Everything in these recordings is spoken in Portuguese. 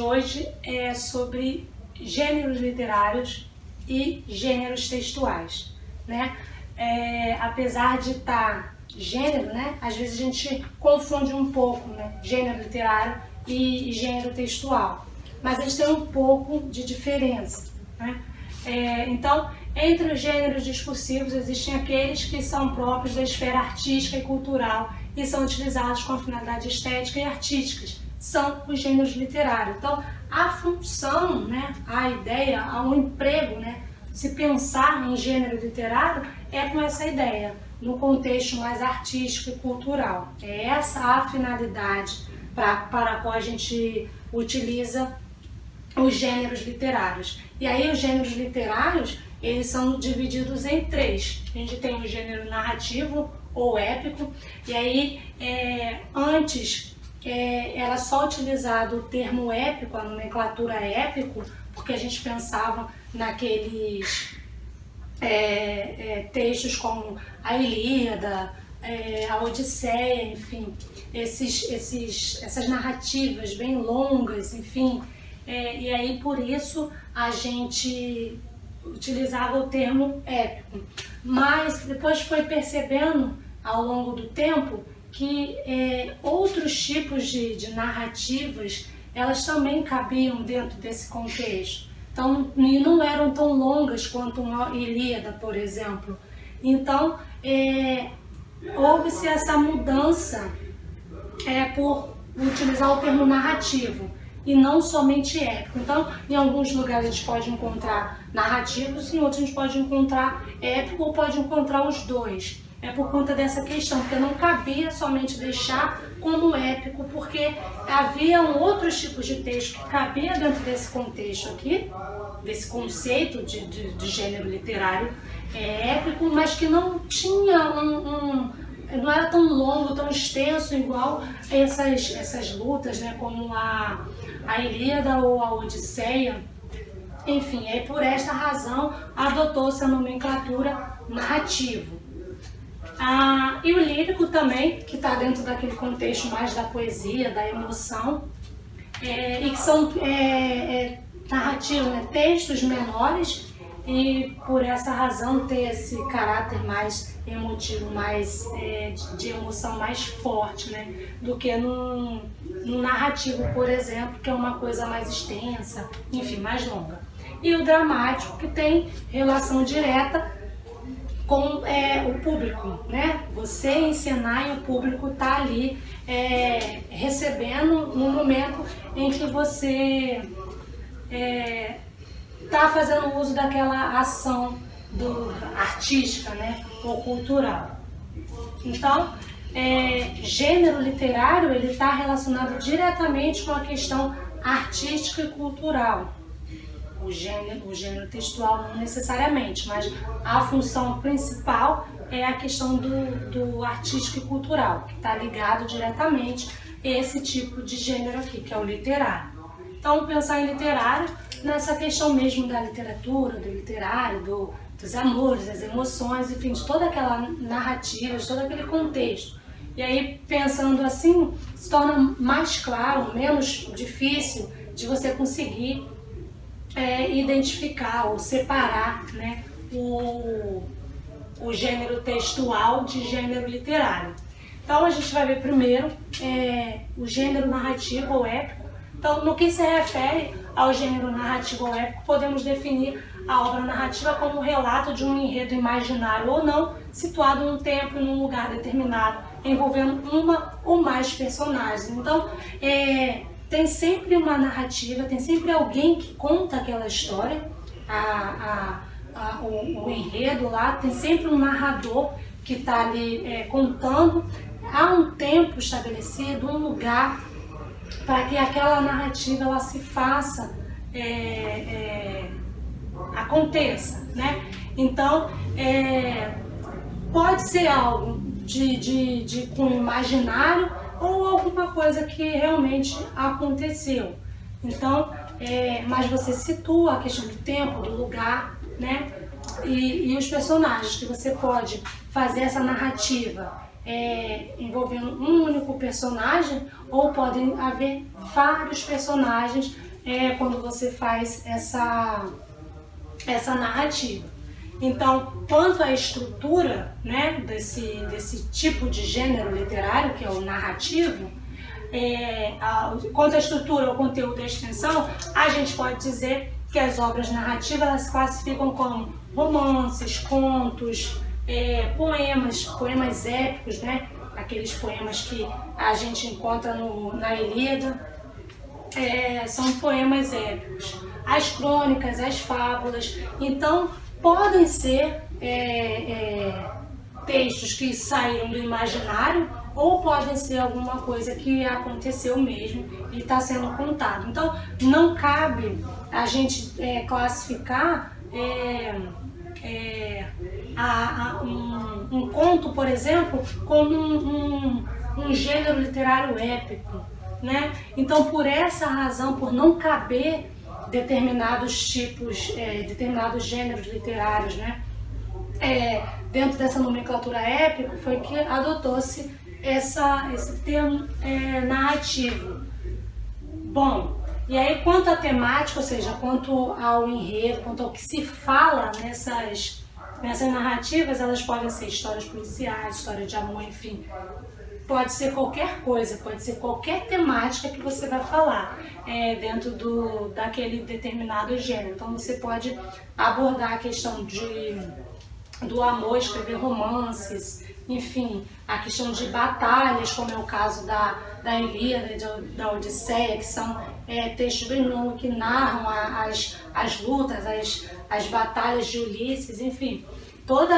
hoje é sobre gêneros literários e gêneros textuais, né? Apesar de estar gênero, né? Às vezes a gente confunde um pouco, né? Gênero literário e gênero textual, mas eles têm um pouco de diferença, né? Então, entre os gêneros discursivos existem aqueles que são próprios da esfera artística e cultural e são utilizados com finalidade estética e artísticas. São os gêneros literários. Então, a função, né, a ideia, o emprego, né, se pensar em gênero literário é com essa ideia, no contexto mais artístico e cultural. É essa a finalidade para a qual a gente utiliza os gêneros literários. E aí os gêneros literários, eles são divididos em três. A gente tem o gênero narrativo ou épico, e aí antes era só utilizado o termo épico, a nomenclatura épico, porque a gente pensava naqueles textos como a Ilíada, a Odisseia, enfim, essas narrativas bem longas, enfim, e aí por isso a gente utilizava o termo épico. Mas depois foi percebendo ao longo do tempo que outros tipos de narrativas, elas também cabiam dentro desse contexto. Então, e não eram tão longas quanto uma Ilíada, por exemplo. Então, houve-se essa mudança por utilizar o termo narrativo e não somente épico. Então, em alguns lugares a gente pode encontrar narrativos, em outros a gente pode encontrar épico ou pode encontrar os dois. É por conta dessa questão, porque não cabia somente deixar como épico, porque havia outros tipos de texto que cabia dentro desse contexto aqui, desse conceito de gênero literário épico, mas que não tinha não era tão longo, tão extenso igual essas lutas, né, como a Ilíada ou a Odisseia. Enfim, aí por esta razão adotou-se a nomenclatura narrativo. E o lírico também, que está dentro daquele contexto mais da poesia, da emoção, e que são narrativos, né, textos menores, e por essa razão ter esse caráter mais emotivo, mais de emoção mais forte, né, do que no narrativo, por exemplo, que é uma coisa mais extensa, enfim, mais longa. E o dramático, que tem relação direta com o público, né? Você encenar e o público tá ali recebendo no momento em que você tá fazendo uso daquela ação artística, né? Ou cultural. Então, gênero literário, ele está relacionado diretamente com a questão artística e cultural. O gênero textual não necessariamente, mas a função principal é a questão do artístico e cultural, que está ligado diretamente a esse tipo de gênero aqui, que é o literário. Então, pensar em literário nessa questão mesmo da literatura, do literário, dos amores, das emoções, enfim, de toda aquela narrativa, de todo aquele contexto. E aí, pensando assim, se torna mais claro, menos difícil de você conseguir identificar ou separar, né, o gênero textual de gênero literário. Então a gente vai ver primeiro o gênero narrativo ou épico. Então, no que se refere ao gênero narrativo ou épico, podemos definir a obra narrativa como um relato de um enredo imaginário ou não, situado num tempo e num lugar determinado, envolvendo uma ou mais personagens. Então, tem sempre uma narrativa, tem sempre alguém que conta aquela história, o enredo lá, tem sempre um narrador que está ali contando. Há um tempo estabelecido, um lugar para que aquela narrativa ela se faça, aconteça, né? Então, pode ser algo de cunho imaginário ou alguma coisa que realmente aconteceu. Então, mas você situa a questão do tempo, do lugar, né? E os personagens, que você pode fazer essa narrativa envolvendo um único personagem, ou podem haver vários personagens quando você faz essa narrativa. Então, quanto à estrutura, né, desse tipo de gênero literário, que é o narrativo, quanto à estrutura, ao conteúdo e à extensão, a gente pode dizer que as obras narrativas elas se classificam como romances, contos, poemas épicos, né, aqueles poemas que a gente encontra na Ilíada, são poemas épicos. As crônicas, as fábulas, então podem ser textos que saíram do imaginário ou podem ser alguma coisa que aconteceu mesmo e está sendo contado. Então não cabe a gente classificar um conto, por exemplo, como um gênero literário épico, né? Então, por essa razão, por não caber determinados tipos, determinados gêneros literários, né? Dentro dessa nomenclatura épico, foi que adotou-se esse termo narrativo. Bom, e aí quanto à temática, ou seja, quanto ao enredo, quanto ao que se fala nessas narrativas, elas podem ser histórias policiais, história de amor, enfim. Pode ser qualquer coisa, pode ser qualquer temática que você vai falar dentro daquele determinado gênero. Então você pode abordar a questão do amor, escrever romances, enfim, a questão de batalhas, como é o caso da Ilíada, da Odisseia, que são textos bem longos que narram as lutas, as batalhas de Ulisses, enfim, toda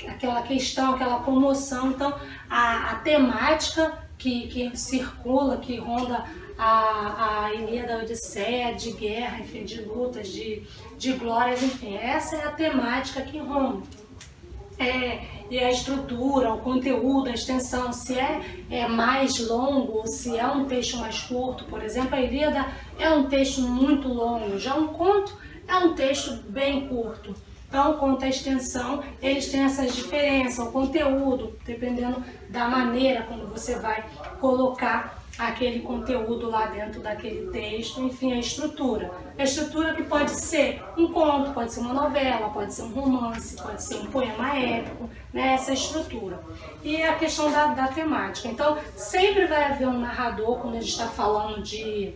aquela questão, aquela comoção. Então a temática que circula, que ronda a Ilíada, a Odisseia, de guerra, enfim, de lutas, de glórias, enfim, essa é a temática que ronda. E a estrutura, o conteúdo, a extensão, se é mais longo, se é um texto mais curto. Por exemplo, a Ilíada é um texto muito longo, já um conto é um texto bem curto. Então, quanto à extensão, eles têm essas diferenças, o conteúdo, dependendo da maneira como você vai colocar aquele conteúdo lá dentro daquele texto, enfim, a estrutura. A estrutura que pode ser um conto, pode ser uma novela, pode ser um romance, pode ser um poema épico, né? Essa estrutura. E a questão da temática. Então, sempre vai haver um narrador, quando a gente está falando de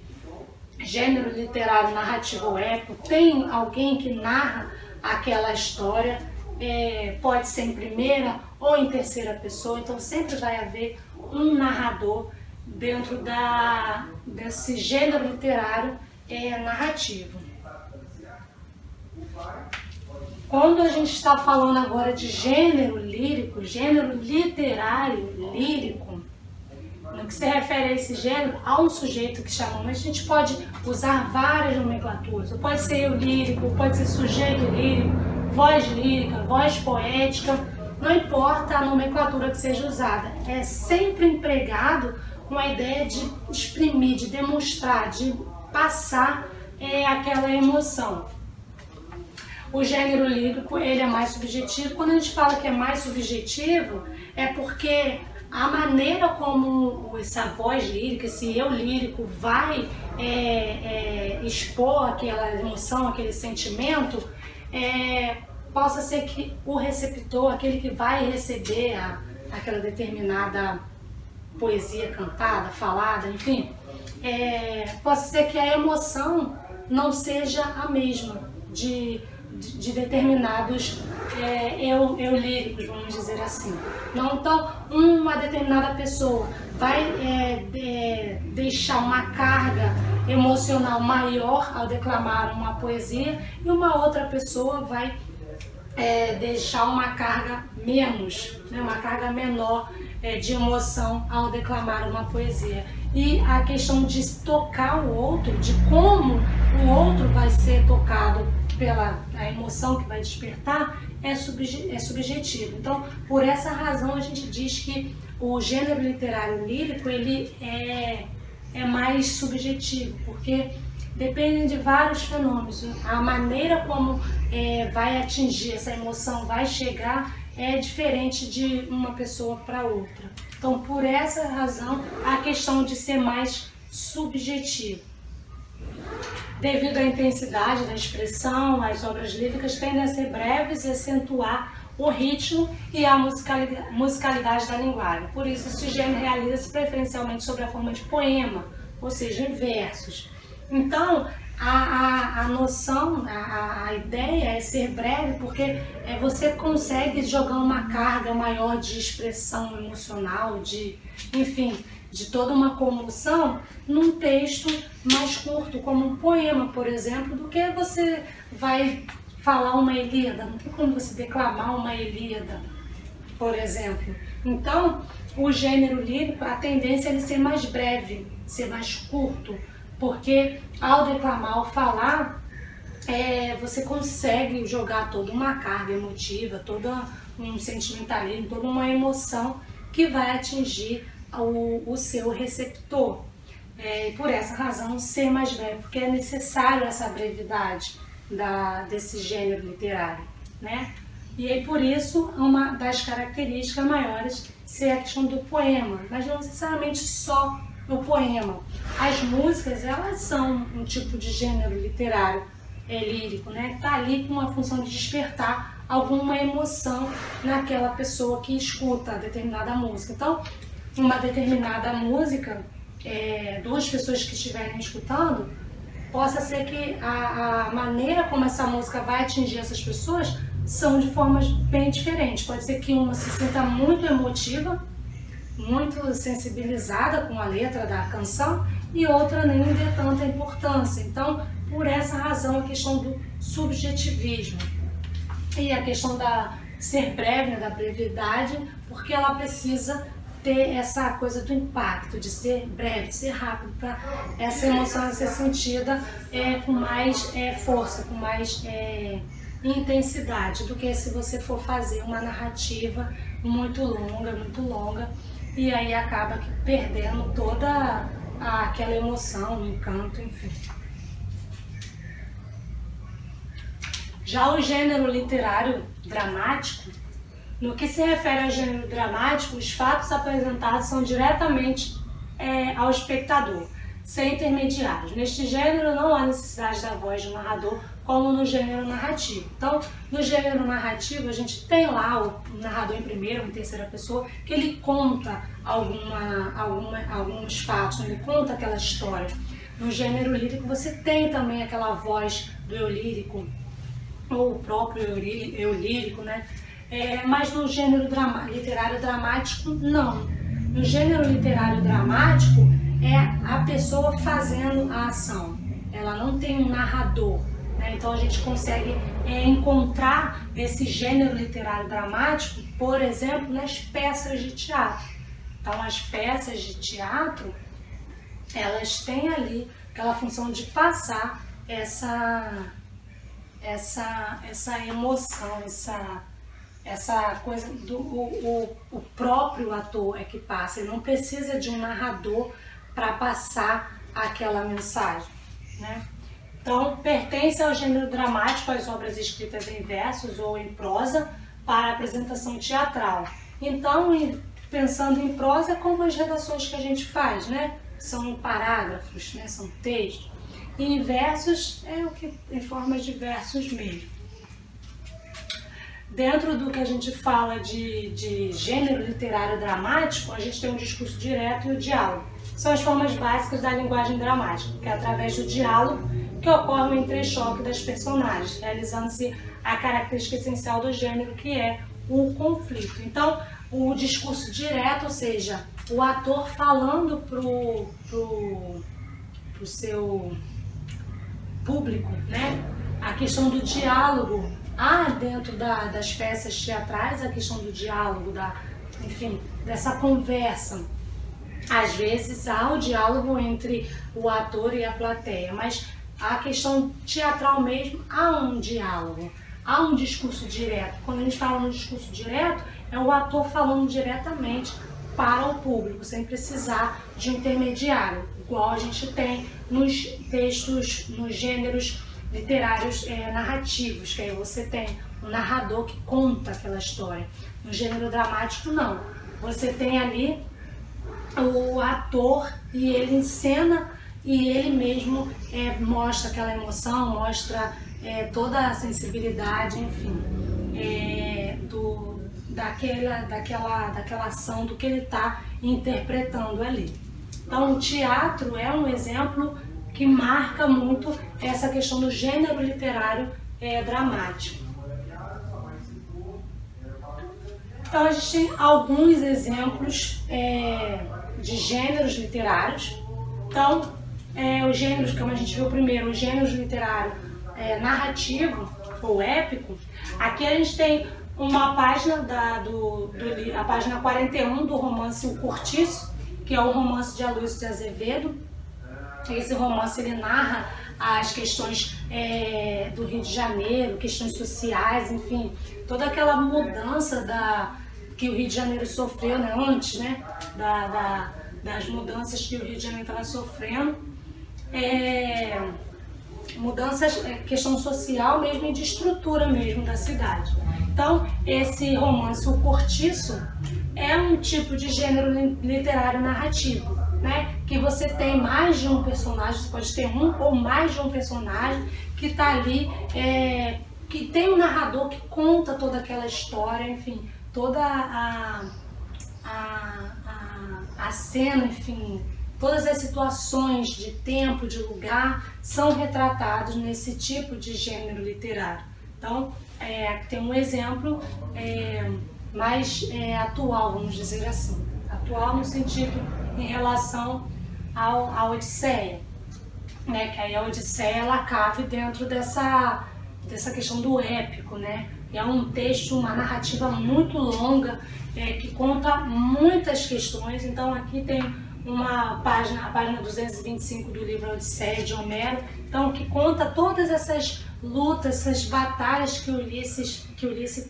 gênero literário, narrativo ou épico, tem alguém que narra aquela história, pode ser em primeira ou em terceira pessoa, então sempre vai haver um narrador dentro desse gênero literário narrativo. Quando a gente está falando agora de gênero lírico, gênero literário lírico, no que se refere a esse gênero, há um sujeito que chamamos, a gente pode usar várias nomenclaturas, pode ser eu lírico, pode ser sujeito lírico, voz lírica, voz poética, não importa a nomenclatura que seja usada, é sempre empregado com a ideia de exprimir, de demonstrar, de passar aquela emoção. O gênero lírico, ele é mais subjetivo. Quando a gente fala que é mais subjetivo, é porque a maneira como essa voz lírica, esse eu lírico vai expor aquela emoção, aquele sentimento, possa ser que o receptor, aquele que vai receber aquela determinada poesia cantada, falada, enfim, possa ser que a emoção não seja a mesma de determinados eu líricos, vamos dizer assim. Então, uma determinada pessoa vai deixar uma carga emocional maior ao declamar uma poesia e uma outra pessoa vai deixar uma carga menos, né, uma carga menor de emoção ao declamar uma poesia. E a questão de tocar o outro, de como o outro vai ser tocado pela emoção que vai despertar, é subjetivo. Então, por essa razão, a gente diz que o gênero literário lírico ele é mais subjetivo, porque depende de vários fenômenos. A maneira como vai atingir essa emoção, vai chegar, é diferente de uma pessoa para outra. Então, por essa razão, a questão de ser mais subjetivo. Devido à intensidade da expressão, as obras líricas tendem a ser breves e acentuar o ritmo e a musicalidade da linguagem. Por isso, esse gênero realiza-se preferencialmente sob a forma de poema, ou seja, em versos. Então, a noção, a ideia é ser breve, porque você consegue jogar uma carga maior de expressão emocional, enfim, de toda uma comoção num texto mais curto, como um poema, por exemplo, do que você vai falar uma Ilíada. Não tem como você declamar uma Ilíada, por exemplo. Então, o gênero lírico, a tendência é ele ser mais breve, ser mais curto, porque ao declamar, ao falar, você consegue jogar toda uma carga emotiva, todo um sentimentalismo, toda uma emoção que vai atingir o seu receptor. E por essa razão, ser mais breve, porque é necessário essa brevidade desse gênero literário, né? E aí, por isso, uma das características maiores ser a questão do poema, mas não necessariamente só o poema. As músicas, elas são um tipo de gênero literário lírico, né? Está ali com uma função de despertar alguma emoção naquela pessoa que escuta determinada música. Então, uma determinada música, duas pessoas que estiverem escutando, possa ser que a maneira como essa música vai atingir essas pessoas são de formas bem diferentes. Pode ser que uma se sinta muito emotiva, muito sensibilizada com a letra da canção, e outra nem dê tanta importância. Então, por essa razão, a questão do subjetivismo e a questão da ser breve, né, da brevidade, porque ela precisa ter essa coisa do impacto, de ser breve, de ser rápido, para essa emoção ser sentida com mais força, com mais intensidade, do que se você for fazer uma narrativa muito longa, e aí acaba perdendo toda aquela emoção, o encanto, enfim. Já o gênero literário dramático, no que se refere ao gênero dramático, os fatos apresentados são diretamente ao espectador, sem intermediários. Neste gênero não há necessidade da voz do narrador, como no gênero narrativo. Então, no gênero narrativo, a gente tem lá o narrador em primeira ou em terceira pessoa, que ele conta alguns fatos, ele conta aquela história. No gênero lírico, você tem também aquela voz do eu lírico, ou o próprio eu lírico, né? Mas no gênero literário dramático, não. No gênero literário dramático, é a pessoa fazendo a ação. Ela não tem um narrador, né? Então a gente consegue encontrar esse gênero literário dramático, por exemplo, nas peças de teatro. Então as peças de teatro, elas têm ali aquela função de passar essa emoção, essa coisa o próprio ator que passa. Ele não precisa de um narrador para passar aquela mensagem, né? Então, pertence ao gênero dramático as obras escritas em versos ou em prosa para apresentação teatral. Então, pensando em prosa, como as redações que a gente faz, né? São parágrafos, né? São textos. E em versos, em forma de versos mesmo. Dentro do que a gente fala de gênero literário dramático, a gente tem o discurso direto e o diálogo. São as formas básicas da linguagem dramática, que é através do diálogo que ocorre o entrechoque das personagens, realizando-se a característica essencial do gênero, que é o conflito. Então, o discurso direto, ou seja, o ator falando pro seu público, né? A questão do diálogo, dentro das peças teatrais, a questão do diálogo, enfim, dessa conversa. Às vezes há o diálogo entre o ator e a plateia, mas a questão teatral mesmo, há um diálogo, há um discurso direto. Quando a gente fala no discurso direto, é o ator falando diretamente para o público, sem precisar de intermediário, igual a gente tem nos textos, nos gêneros literários narrativos, que aí você tem um narrador que conta aquela história. No gênero dramático, não. Você tem ali o ator e ele encena e ele mesmo mostra aquela emoção, mostra toda a sensibilidade, enfim, daquela ação, do que ele está interpretando ali. Então o teatro é um exemplo que marca muito essa questão do gênero literário dramático. Então a gente tem alguns exemplos de gêneros literários. Então, os gêneros, como a gente viu primeiro, os gêneros literário narrativo ou épico. Aqui a gente tem uma página, a página 41 do romance O Cortiço, que é o romance de Aloysio de Azevedo. Esse romance ele narra as questões do Rio de Janeiro, questões sociais, enfim, toda aquela mudança que o Rio de Janeiro sofreu, né, antes, né, das mudanças que o Rio de Janeiro estava sofrendo, mudanças, questão social mesmo e de estrutura mesmo da cidade. Então, esse romance O Cortiço é um tipo de gênero literário narrativo, né? Que você tem mais de um personagem, você pode ter um ou mais de um personagem que está ali, que tem um narrador que conta toda aquela história, enfim, toda a cena, enfim, todas as situações de tempo, de lugar, são retratados nesse tipo de gênero literário. Então, tem um exemplo mais atual, vamos dizer assim. Atual no sentido em relação à Odisseia, né? Que aí a Odisseia ela cabe dentro dessa questão do épico, né? É um texto, uma narrativa muito longa, que conta muitas questões. Então aqui tem a página 225 do livro Odisseia de Homero, então que conta todas essas lutas, essas batalhas que Ulisses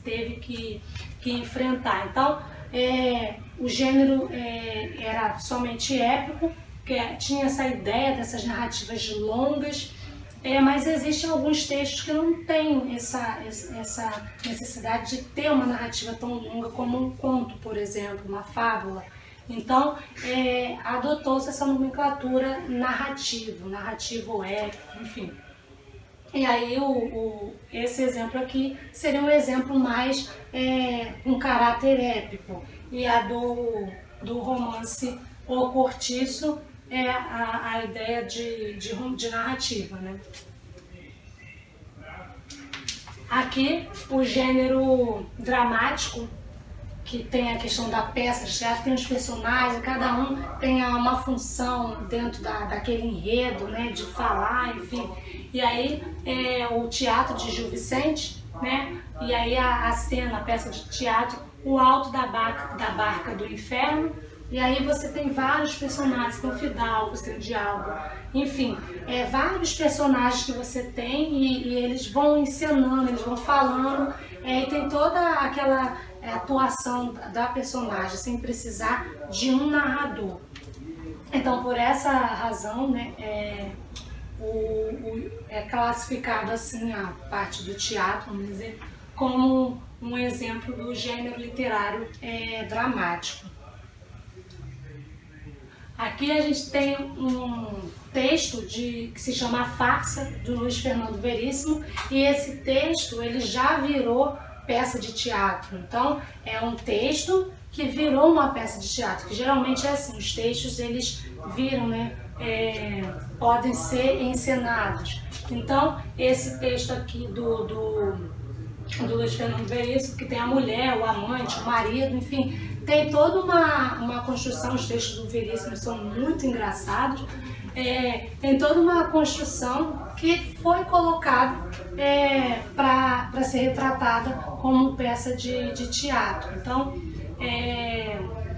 teve que enfrentar. Então o gênero era somente épico, que tinha essa ideia dessas narrativas longas, mas existem alguns textos que não têm essa necessidade de ter uma narrativa tão longa como um conto, por exemplo, uma fábula. Então, adotou-se essa nomenclatura narrativo épico, enfim. E aí, esse exemplo aqui seria um exemplo mais com caráter épico. E a do romance O Cortiço é a ideia de narrativa, né? Aqui, o gênero dramático, que tem a questão da peça de teatro, tem os personagens, cada um tem uma função dentro daquele enredo, né, de falar, enfim. E aí o teatro de Gil Vicente, né, e aí a cena, a peça de teatro, O Alto da Barca do Inferno, e aí você tem vários personagens, tem o Fidalgo, tem o Diabo, enfim, vários personagens que você tem e eles vão encenando, eles vão falando, e tem toda aquela atuação da personagem, sem precisar de um narrador. Então, por essa razão, né, é classificado assim a parte do teatro, vamos dizer, como um exemplo do gênero literário dramático. Aqui a gente tem um texto que se chama A Farsa, do Luiz Fernando Veríssimo, e esse texto ele já virou peça de teatro. Então, é um texto que virou uma peça de teatro, que geralmente é assim, os textos eles viram, né, podem ser encenados. Então, esse texto aqui do Luiz Fernando Veríssimo, que tem a mulher, o amante, o marido, enfim, tem toda uma construção. Os textos do Veríssimo são muito engraçados, tem toda uma construção que foi colocado para ser retratada como peça de teatro. Então,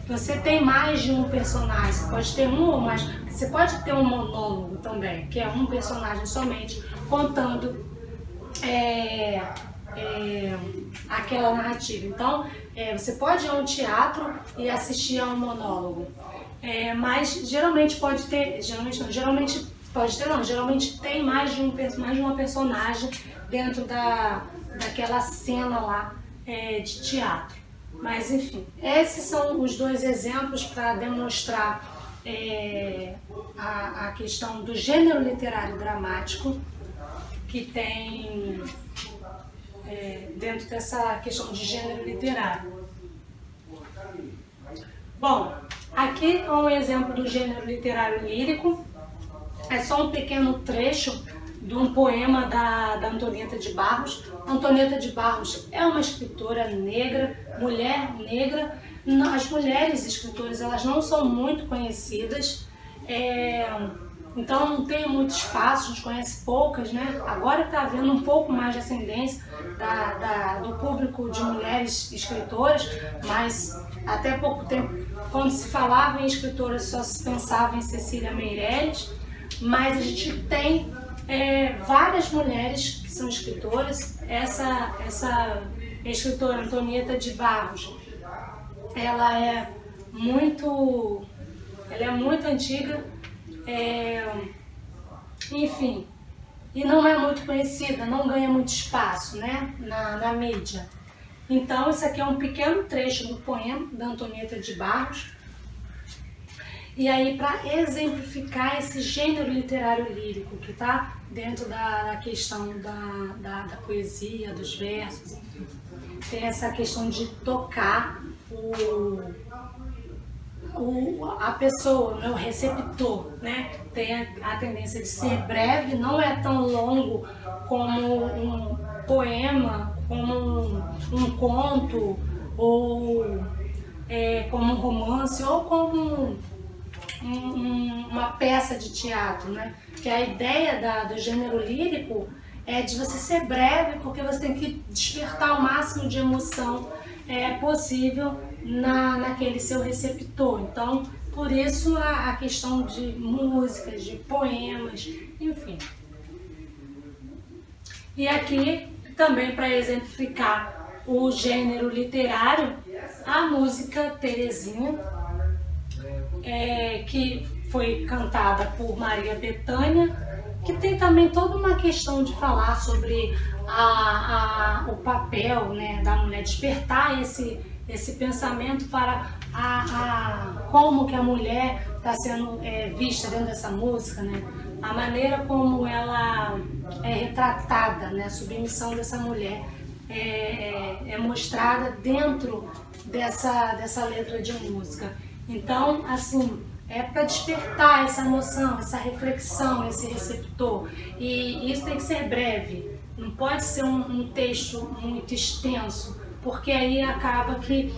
você tem mais de um personagem, você pode ter um ou mais, você pode ter um monólogo também, que é um personagem somente contando aquela narrativa. Então, você pode ir a um teatro e assistir a um monólogo, mas geralmente pode ter, geralmente tem mais de uma personagem dentro daquela cena lá de teatro. Mas enfim, esses são os dois exemplos para demonstrar a questão do gênero literário dramático que tem dentro dessa questão de gênero literário. Bom, aqui é um exemplo do gênero literário lírico. É só um pequeno trecho de um poema da Antonieta de Barros. Antonieta de Barros é uma escritora negra, mulher negra. As mulheres escritoras, elas não são muito conhecidas, então não tem muito espaço, a gente conhece poucas, né? Agora está havendo um pouco mais de ascendência do público de mulheres escritoras, mas até pouco tempo, quando se falava em escritoras, só se pensava em Cecília Meirelles, mas a gente tem várias mulheres que são escritoras. Essa escritora Antonieta de Barros, ela é muito antiga, enfim, e não é muito conhecida, não ganha muito espaço, né, na mídia. Então, isso aqui é um pequeno trecho do poema da Antonieta de Barros. E aí, para exemplificar esse gênero literário lírico que está dentro da questão da poesia, dos versos, enfim, tem essa questão de tocar a pessoa, né, o receptor, né? Tem a tendência de ser breve, não é tão longo como um poema, como um conto, ou como um romance, ou como uma peça de teatro, né? Que a ideia do gênero lírico é de você ser breve, porque você tem que despertar o máximo de emoção possível naquele seu receptor. Então, por isso a questão de músicas, de poemas, enfim. E aqui, também para exemplificar o gênero literário, a música Terezinha, que foi cantada por Maria Bethânia, que tem também toda uma questão de falar sobre o papel, né, da mulher, despertar esse pensamento para como que a mulher está sendo vista dentro dessa música, né? A maneira como ela é retratada, né? A submissão dessa mulher é mostrada dentro dessa letra de música. Então, assim, é para despertar essa emoção, essa reflexão, esse receptor. E isso tem que ser breve, não pode ser um texto muito extenso, porque aí acaba que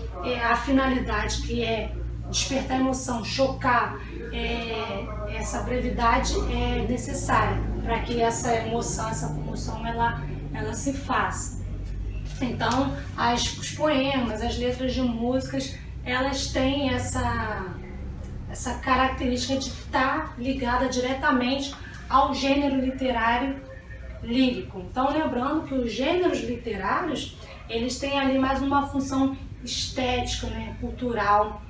a finalidade, que é despertar emoção, chocar, essa brevidade é necessária para que essa emoção, essa comoção, ela se faça. Então, os poemas, as letras de músicas, elas têm essa característica de estar ligada diretamente ao gênero literário lírico. Então, lembrando que os gêneros literários, eles têm ali mais uma função estética, né, cultural,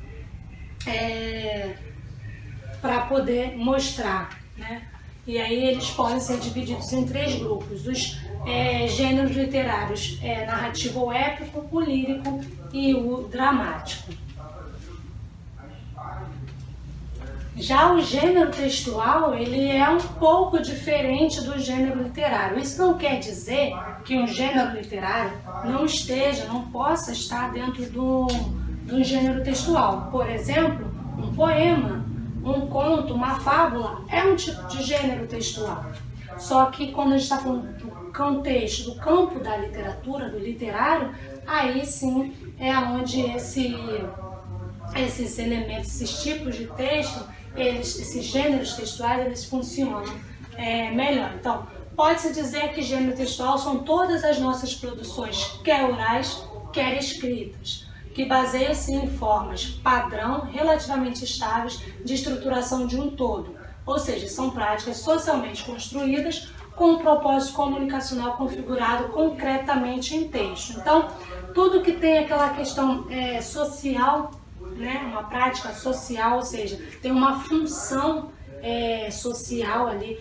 para poder mostrar, né? E aí eles podem ser divididos em 3 grupos: os gêneros literários narrativo ou épico, o lírico e o dramático. Já o gênero textual, ele é um pouco diferente do gênero literário. Isso não quer dizer que um gênero literário não possa estar dentro do gênero textual. Por exemplo, um poema, um conto, uma fábula é um tipo de gênero textual. Só que quando a gente está falando do contexto, do campo da literatura, do literário, aí sim é onde esses elementos, esses tipos de texto, esses gêneros textuais, eles funcionam melhor. Então, pode-se dizer que gênero textual são todas as nossas produções, quer orais, quer escritas, que baseiam-se em formas padrão relativamente estáveis de estruturação de um todo, ou seja, são práticas socialmente construídas com um propósito comunicacional configurado concretamente em texto. Então, tudo que tem aquela questão social, né, uma prática social, ou seja, tem uma função social ali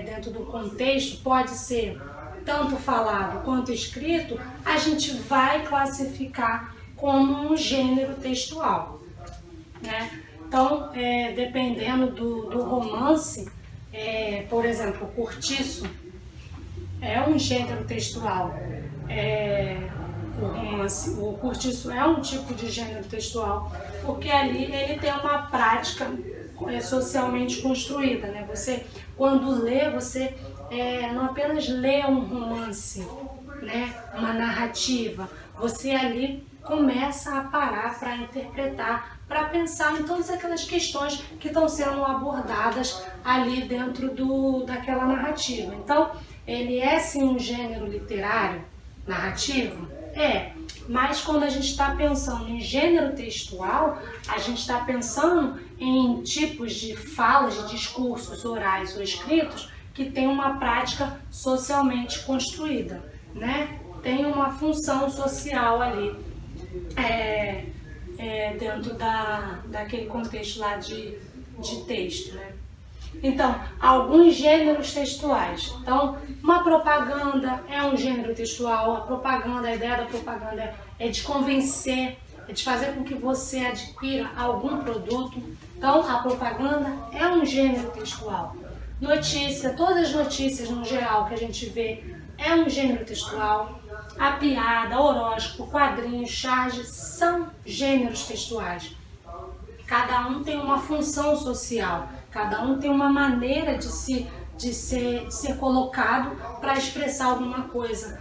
dentro do contexto, pode ser tanto falado quanto escrito, a gente vai classificar como um gênero textual, né? Então, dependendo do romance, por exemplo, o Cortiço é um gênero textual. O Cortiço é um tipo de gênero textual, porque ali ele tem uma prática socialmente construída, né? Você, quando lê, você não apenas lê um romance, né? Uma narrativa, você ali começa a parar para interpretar, para pensar em todas aquelas questões que estão sendo abordadas ali dentro daquela narrativa. Então, ele é sim um gênero literário, narrativo? Mas quando a gente está pensando em gênero textual, a gente está pensando em tipos de falas, de discursos orais ou escritos que tem uma prática socialmente construída, né? Tem uma função social ali dentro daquele contexto lá de texto, né? Então, alguns gêneros textuais. Então, uma propaganda é um gênero textual. A ideia da propaganda é de convencer, é de fazer com que você adquira algum produto. Então, a propaganda é um gênero textual. Notícia, todas as notícias no geral que a gente vê é um gênero textual. A piada, horóscopo, quadrinhos, charge são gêneros textuais. Cada um tem uma função social, cada um tem uma maneira de ser colocado para expressar alguma coisa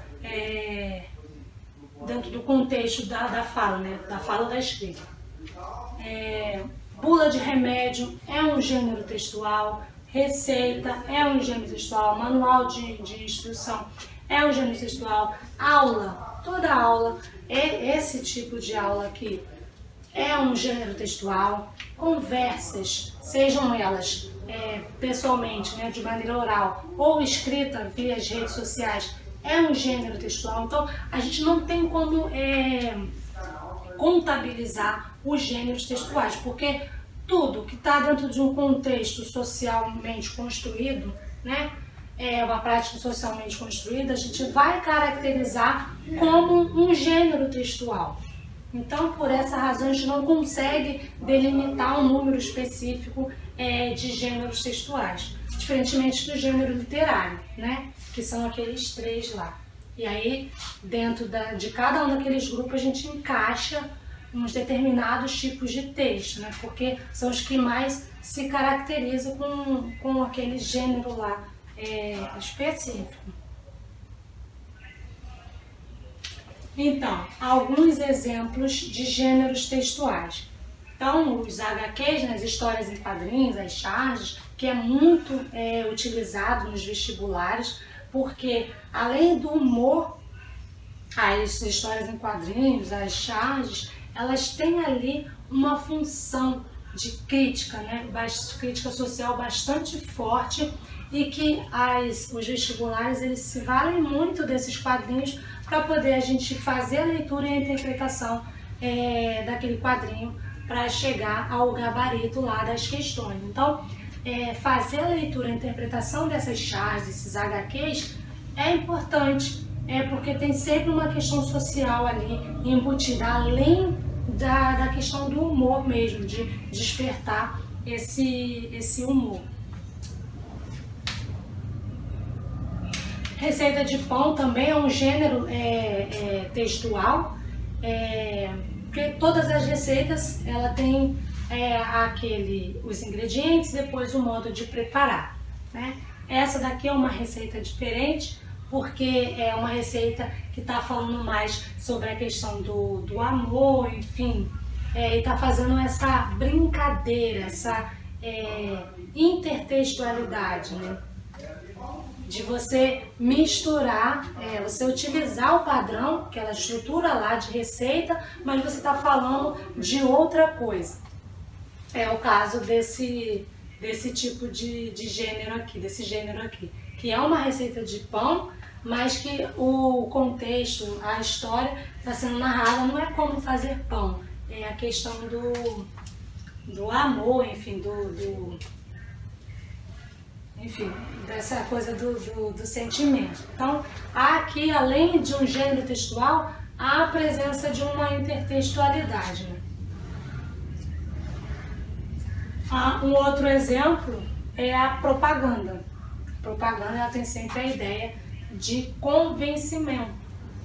dentro do contexto da fala, né? Da fala da escrita. Bula de remédio é um gênero textual, receita é um gênero textual, manual de instrução é um gênero textual, aula, toda aula, esse tipo de aula aqui é um gênero textual, conversas, sejam elas pessoalmente, né, de maneira oral, ou escrita via as redes sociais, é um gênero textual. Então, a gente não tem como contabilizar os gêneros textuais, porque tudo que está dentro de um contexto socialmente construído, né, uma prática socialmente construída, a gente vai caracterizar como um gênero textual. Então, por essa razão, a gente não consegue delimitar um número específico de gêneros textuais, diferentemente do gênero literário, né? Que são aqueles 3 lá. E aí, dentro de cada um daqueles grupos, a gente encaixa uns determinados tipos de texto, né? Porque são os que mais se caracterizam com aquele gênero lá específico. Então, alguns exemplos de gêneros textuais. Então, os HQs, né, as histórias em quadrinhos, as charges, que é muito utilizado nos vestibulares, porque além do humor, as histórias em quadrinhos, as charges, elas têm ali uma função de crítica, né, crítica social bastante forte, e que os vestibulares eles se valem muito desses quadrinhos para poder a gente fazer a leitura e a interpretação daquele quadrinho para chegar ao gabarito lá das questões. Então, fazer a leitura e a interpretação dessas charges, desses HQs, é importante, porque tem sempre uma questão social ali embutida, além da questão do humor mesmo, de despertar esse humor. Receita de pão também é um gênero textual, porque todas as receitas ela tem os ingredientes e depois o modo de preparar, né? Essa daqui é uma receita diferente, porque é uma receita que está falando mais sobre a questão do amor, enfim, e está fazendo essa brincadeira, essa intertextualidade, né? De você misturar, você utilizar o padrão, aquela estrutura lá de receita, mas você está falando de outra coisa. É o caso desse tipo de gênero aqui, desse gênero aqui, que é uma receita de pão, mas que o contexto, a história está sendo narrada, não é como fazer pão, é a questão do amor, enfim, enfim, dessa coisa do sentimento. Então, aqui, além de um gênero textual, há a presença de uma intertextualidade, né? Um outro exemplo é a propaganda. A propaganda, ela tem sempre a ideia de convencimento.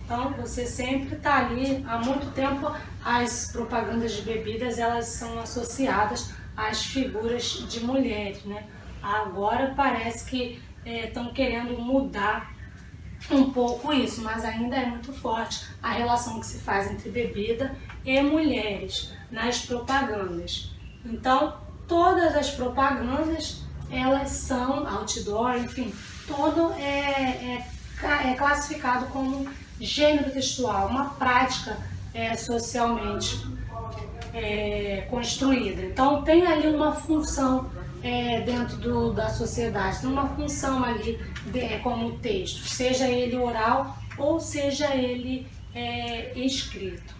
Então, você sempre está ali, há muito tempo, as propagandas de bebidas, elas são associadas às figuras de mulheres, né? Agora parece que estão querendo mudar um pouco isso, mas ainda é muito forte a relação que se faz entre bebida e mulheres nas propagandas. Então, todas as propagandas, elas são outdoor, enfim, todo é classificado como gênero textual, uma prática socialmente construída. Então, tem ali uma função dentro da sociedade, tem uma função ali como texto, seja ele oral ou seja ele escrito.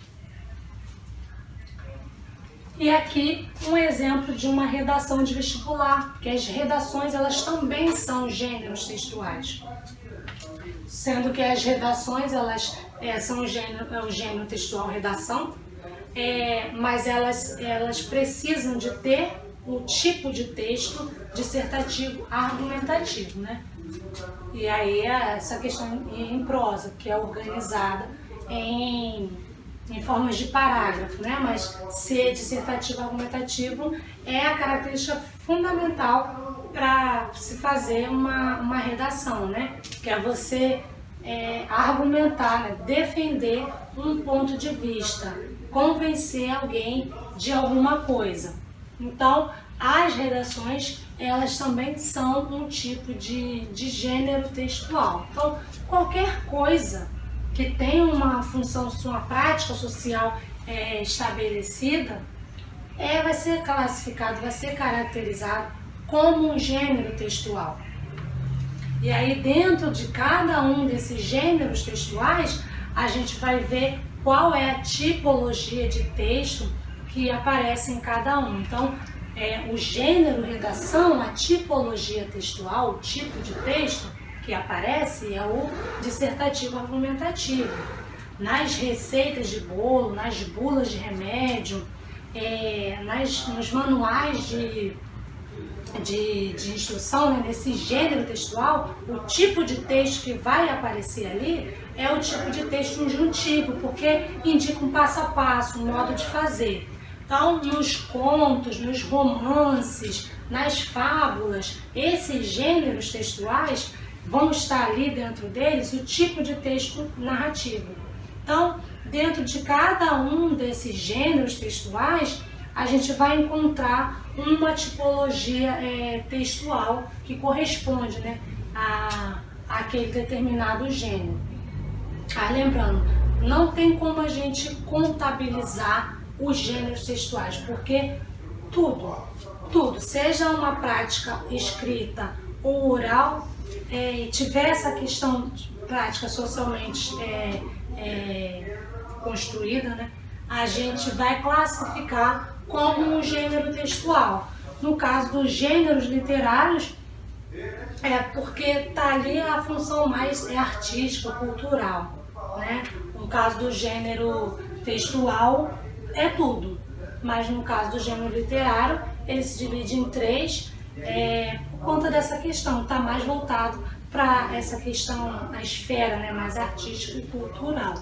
E aqui um exemplo de uma redação de vestibular, que as redações elas também são gêneros textuais, sendo que as redações elas são o gênero textual redação, mas elas precisam de ter o tipo de texto dissertativo argumentativo, né? E aí essa questão em prosa, que é organizada em formas de parágrafo, né? Mas ser dissertativo argumentativo é a característica fundamental para se fazer uma redação, né? Que é você argumentar, né? Defender um ponto de vista, convencer alguém de alguma coisa. Então, as redações, elas também são um tipo de gênero textual. Então, qualquer coisa que tenha uma função, uma prática social estabelecida, vai ser classificado, vai ser caracterizado como um gênero textual. E aí, dentro de cada um desses gêneros textuais, a gente vai ver qual é a tipologia de texto que aparece em cada um. Então, o gênero redação, a tipologia textual, o tipo de texto que aparece é o dissertativo argumentativo. Nas receitas de bolo, nas bulas de remédio, nos manuais de instrução, né, nesse gênero textual, o tipo de texto que vai aparecer ali é o tipo de texto injuntivo, porque indica um passo a passo, um modo de fazer. Então, nos contos, nos romances, nas fábulas, esses gêneros textuais vão estar ali dentro deles o tipo de texto narrativo. Então, dentro de cada um desses gêneros textuais, a gente vai encontrar uma tipologia textual que corresponde, né, àquele determinado gênero. Lembrando, não tem como a gente contabilizar os gêneros textuais, porque tudo, seja uma prática escrita ou oral, tiver essa questão de prática socialmente construída, né, a gente vai classificar como um gênero textual. No caso dos gêneros literários, porque está ali a função mais artística, cultural, né? No caso do gênero textual, é tudo. Mas no caso do gênero literário, ele se divide em três, por conta dessa questão, está mais voltado para essa questão, a esfera, né, mais artística e cultural.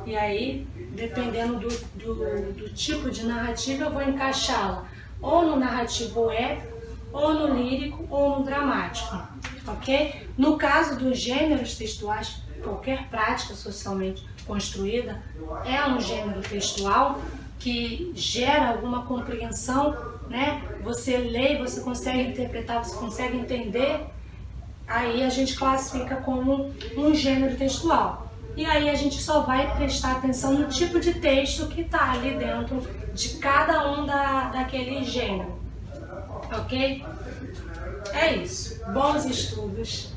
E aí, dependendo do tipo de narrativa, eu vou encaixá-la ou no narrativo épico, ou no lírico, ou no dramático, ok? No caso dos gêneros textuais, qualquer prática socialmente construída é um gênero textual que gera alguma compreensão, né? Você lê, você consegue interpretar, você consegue entender, aí a gente classifica como um gênero textual. E aí a gente só vai prestar atenção no tipo de texto que está ali dentro de cada um daquele gênero, ok? É isso. Bons estudos!